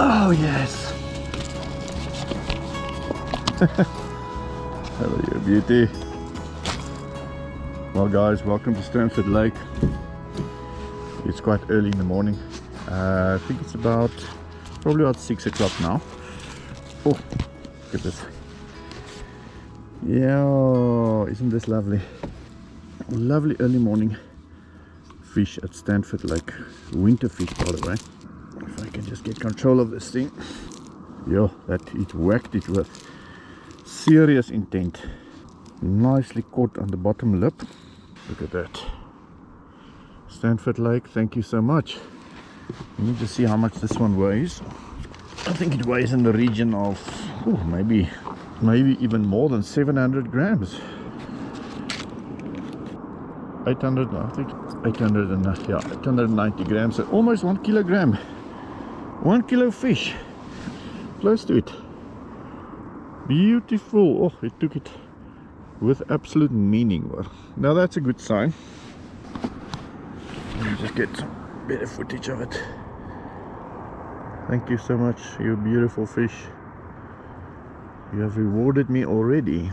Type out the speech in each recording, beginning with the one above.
Oh yes. Hello you beauty. Well guys, welcome to Stanford Lake. It's quite early in the morning. I think it's probably about 6 o'clock now. Oh, look at this. Yeah, isn't this lovely? Lovely early morning fish at Stanford Lake. Winter fish, by the way. If I can just get control of this thing. Yeah, that it whacked it with serious intent. Nicely caught on the bottom lip. Look at that. Stanford Lake, thank you so much. Let me just see how much this one weighs. I think it weighs in the region of maybe even more than 700 grams. 800, I think 890 grams, so almost 1 kilogram. 1 kilo fish, close to it. Beautiful. Oh, it took it with absolute meaning. Well, now that's a good sign. Let me just get some better footage of it. Thank you so much, you beautiful fish. You have rewarded me already.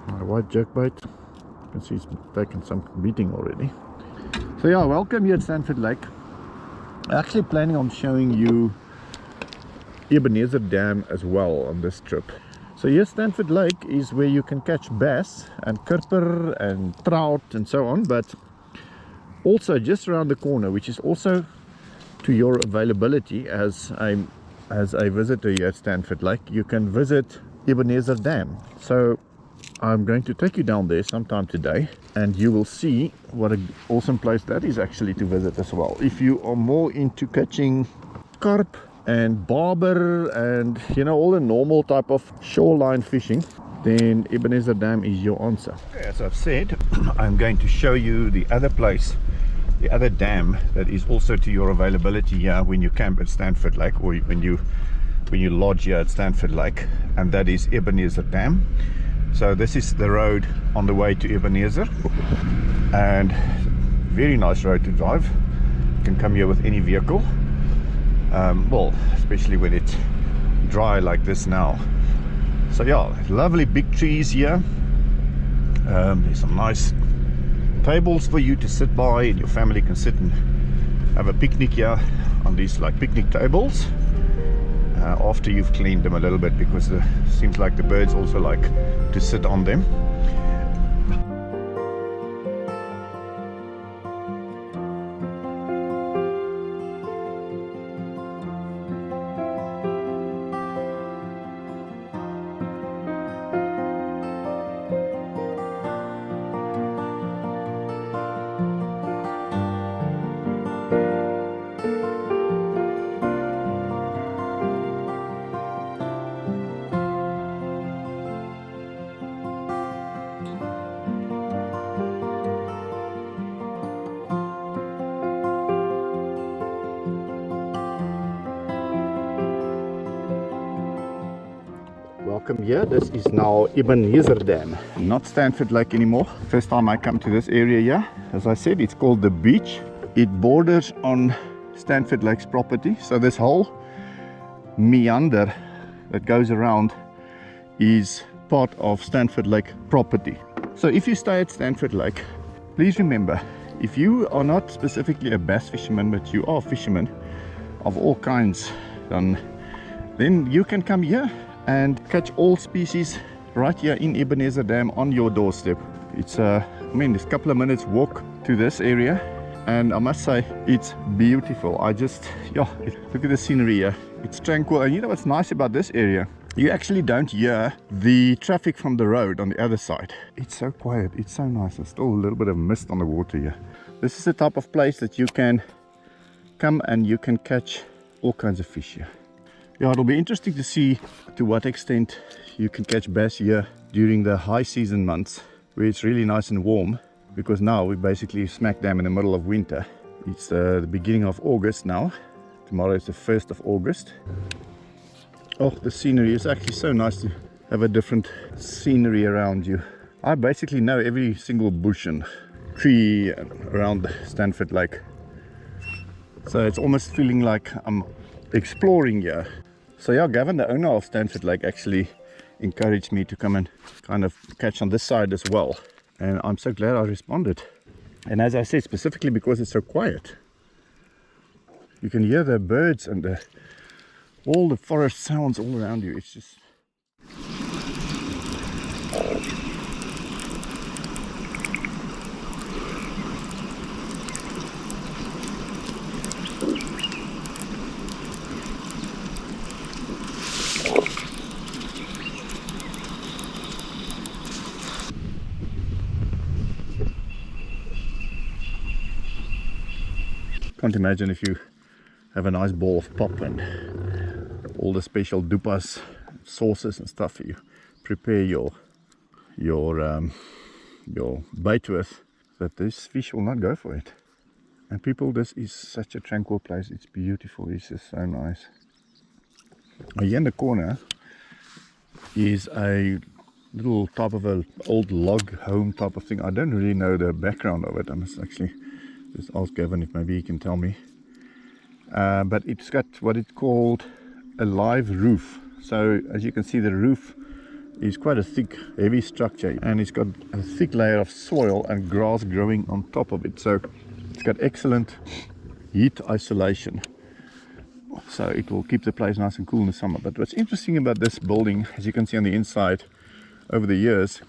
My white jerkbait, you can see it's taken some beating already. So yeah, welcome here at Stanford Lake. I'm actually planning on showing you Ebenezer Dam as well on this trip. So here Stanford Lake is where you can catch bass and kerper and trout and so on, but also just around the corner, which is also to your availability as a visitor here at Stanford Lake, you can visit Ebenezer Dam. So I'm going to take you down there sometime today and you will see what an awesome place that is actually to visit as well. If you are more into catching carp and barber and all the normal type of shoreline fishing, then Ebenezer Dam is your answer. As I've said, I'm going to show you the other place, the other dam that is also to your availability here when you camp at Stanford Lake, or when you lodge here at Stanford Lake, and that is Ebenezer Dam. So this is the road on the way to Ebenezer, and very nice road to drive. You can come here with any vehicle. Well, especially when it's dry like this now. So yeah, lovely big trees here. There's some nice tables for you to sit by, and your family can sit and have a picnic here on these like picnic tables after you've cleaned them a little bit, because it seems like the birds also like to sit on them. Welcome here. This is now Ebenezer Dam, not Stanford Lake anymore. First time I come to this area here. As I said, it's called the beach. It borders on Stanford Lake's property, so this whole meander that goes around is part of Stanford Lake property. So if you stay at Stanford Lake, please remember, if you are not specifically a bass fisherman, but you are a fisherman of all kinds, then you can come here and catch all species right here in Ebenezer Dam on your doorstep. It's it's a couple of minutes walk to this area, and I must say it's beautiful. Look at the scenery here. It's tranquil, and you know what's nice about this area? You actually don't hear the traffic from the road on the other side. It's so quiet, it's so nice. There's still a little bit of mist on the water here. This is the type of place that you can come and you can catch all kinds of fish here. Yeah, it'll be interesting to see to what extent you can catch bass here during the high season months, where it's really nice and warm, because now we're basically smack dam in the middle of winter. It's the beginning of August now. Tomorrow is the 1st of August. Oh, the scenery is actually so nice to have a different scenery around you. I basically know every single bush and tree around Stanford Lake. So it's almost feeling like I'm exploring here. So yeah, Gavin, the owner of Stanford Lake, actually encouraged me to come and kind of catch on this side as well. And I'm so glad I responded. And as I said, specifically because it's so quiet. You can hear the birds and all the forest sounds all around you. It's just... Can't imagine if you have a nice bowl of pop and all the special dupas, sauces and stuff you prepare your bait with, that this fish will not go for it. And people, this is such a tranquil place. It's beautiful. It's just so nice. Here in the corner is a little type of an old log home type of thing. I don't really know the background of it. I must actually just ask Gavin if maybe he can tell me. But it's got what it's called a live roof. So as you can see, the roof is quite a thick, heavy structure, and it's got a thick layer of soil and grass growing on top of it. So it's got excellent heat isolation. So it will keep the place nice and cool in the summer. But what's interesting about this building, as you can see on the inside, over the years,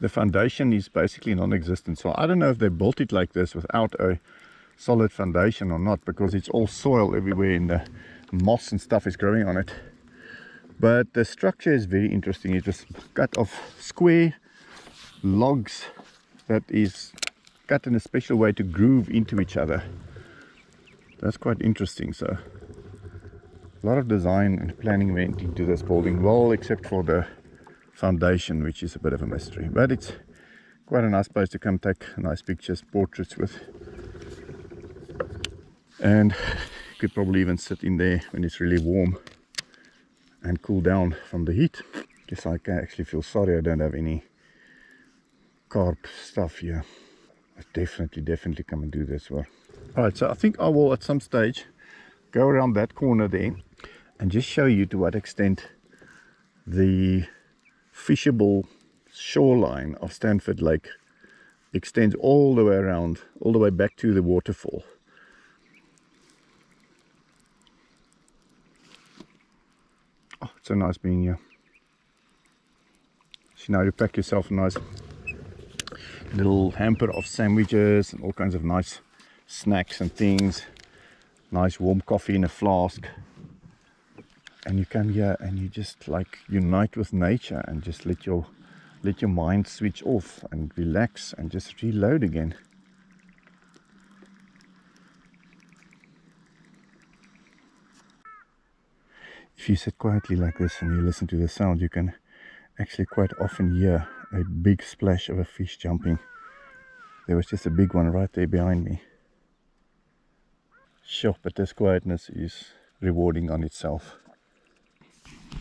the foundation is basically non-existent. So I don't know if they built it like this without a solid foundation or not, because it's all soil everywhere and the moss and stuff is growing on it. But the structure is very interesting. It was cut off square logs that is cut in a special way to groove into each other. That's quite interesting. So a lot of design and planning went into this building, well, except for the foundation, which is a bit of a mystery. But it's quite a nice place to come take nice pictures, portraits with. And you could probably even sit in there when it's really warm and cool down from the heat. Guess I can actually feel sorry I don't have any carp stuff here. I definitely come and do this one. Alright, so I think I will at some stage go around that corner there and just show you to what extent the fishable shoreline of Stanford Lake extends all the way around, all the way back to the waterfall. Oh, it's so nice being here. So now you pack yourself a nice little hamper of sandwiches and all kinds of nice snacks and things. Nice warm coffee in a flask. And you come here and you just like unite with nature and just let your mind switch off and relax and just reload again. If you sit quietly like this and you listen to the sound, you can actually quite often hear a big splash of a fish jumping. There was just a big one right there behind me. Sure, but this quietness is rewarding on itself.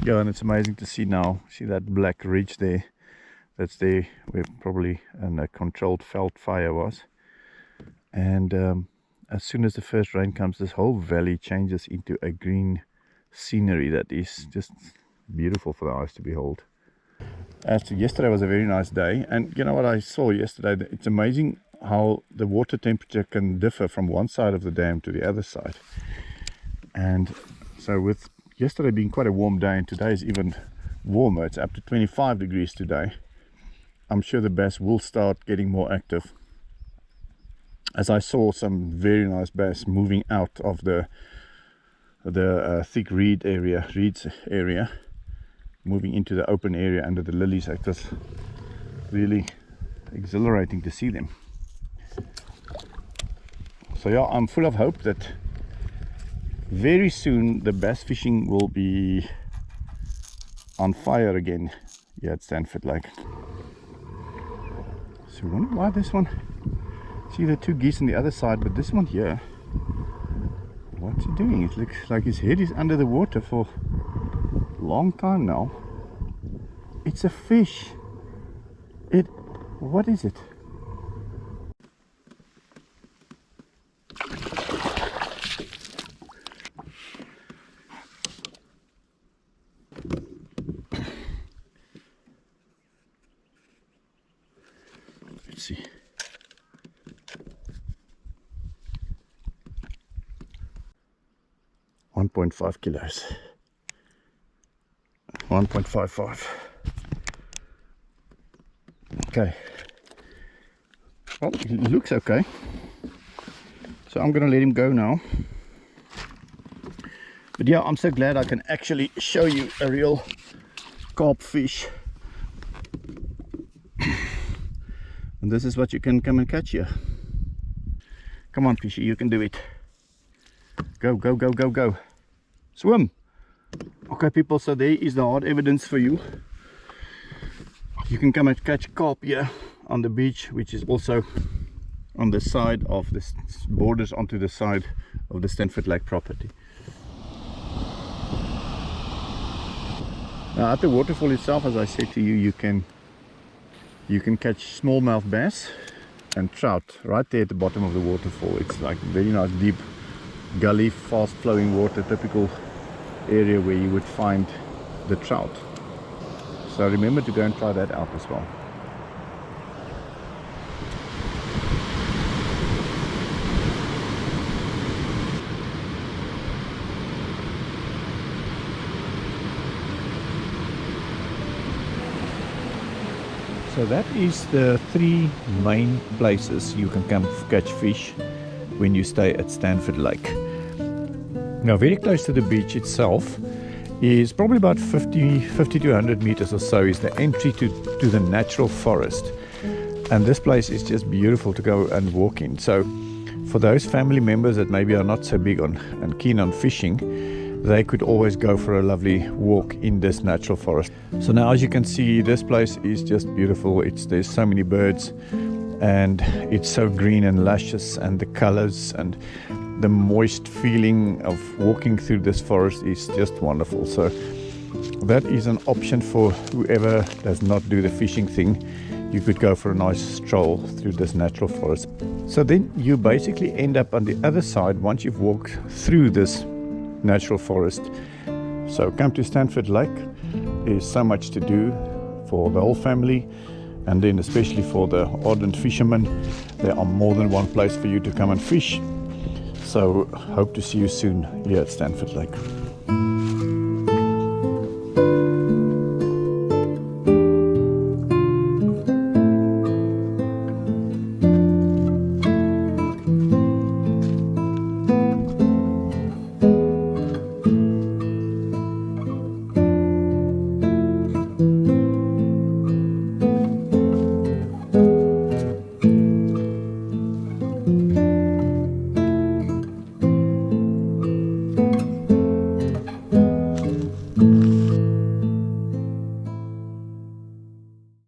Yeah, and it's amazing to see now. See that black ridge there? That's there where probably a controlled veld fire was. And as soon as the first rain comes, this whole valley changes into a green scenery that is just beautiful for the eyes to behold. As to yesterday was a very nice day, and you know what I saw yesterday? It's amazing how the water temperature can differ from one side of the dam to the other side. And so with yesterday being quite a warm day and today is even warmer, it's up to 25 degrees today, I'm sure the bass will start getting more active, as I saw some very nice bass moving out of the thick reeds area, moving into the open area under the lilies. It was really exhilarating to see them. So yeah, I'm full of hope that very soon the bass fishing will be on fire again here at Stanford Lake. So I wonder why this one, see the two geese on the other side, but this one here, what's he doing? It looks like his head is under the water for a long time now. It's a fish. What is it? 1.5 kilos. 1.55. Okay. Well, it looks okay. So I'm gonna let him go now. But yeah, I'm so glad I can actually show you a real carp fish. And this is what you can come and catch here. Come on, fishy, you can do it. Go, go, go, go, go. Swim. Okay, people, so there is the hard evidence for you. You can come and catch carp here on the beach, which is also on the side of this, borders onto the side of the Stanford Lake property. Now at the waterfall itself, as I said to you, you can catch smallmouth bass and trout right there at the bottom of the waterfall. It's like very nice deep gully, fast flowing water, typical area where you would find the trout. So remember to go and try that out as well. So that is the three main places you can come catch fish when you stay at Stanford Lake. Now very close to the beach itself is probably about 50 to 100 meters or so is the entry to the natural forest. And this place is just beautiful to go and walk in. So for those family members that maybe are not so big on and keen on fishing, they could always go for a lovely walk in this natural forest. So now as you can see, this place is just beautiful. There's so many birds and it's so green and luscious, and the colors and the moist feeling of walking through this forest is just wonderful. So that is an option for whoever does not do the fishing thing. You could go for a nice stroll through this natural forest. So then you basically end up on the other side once you've walked through this natural forest. So come to Stanford Lake. There's so much to do for the whole family, and then especially for the ardent fishermen, there are more than one place for you to come and fish. So hope to see you soon here at Stanford Lake.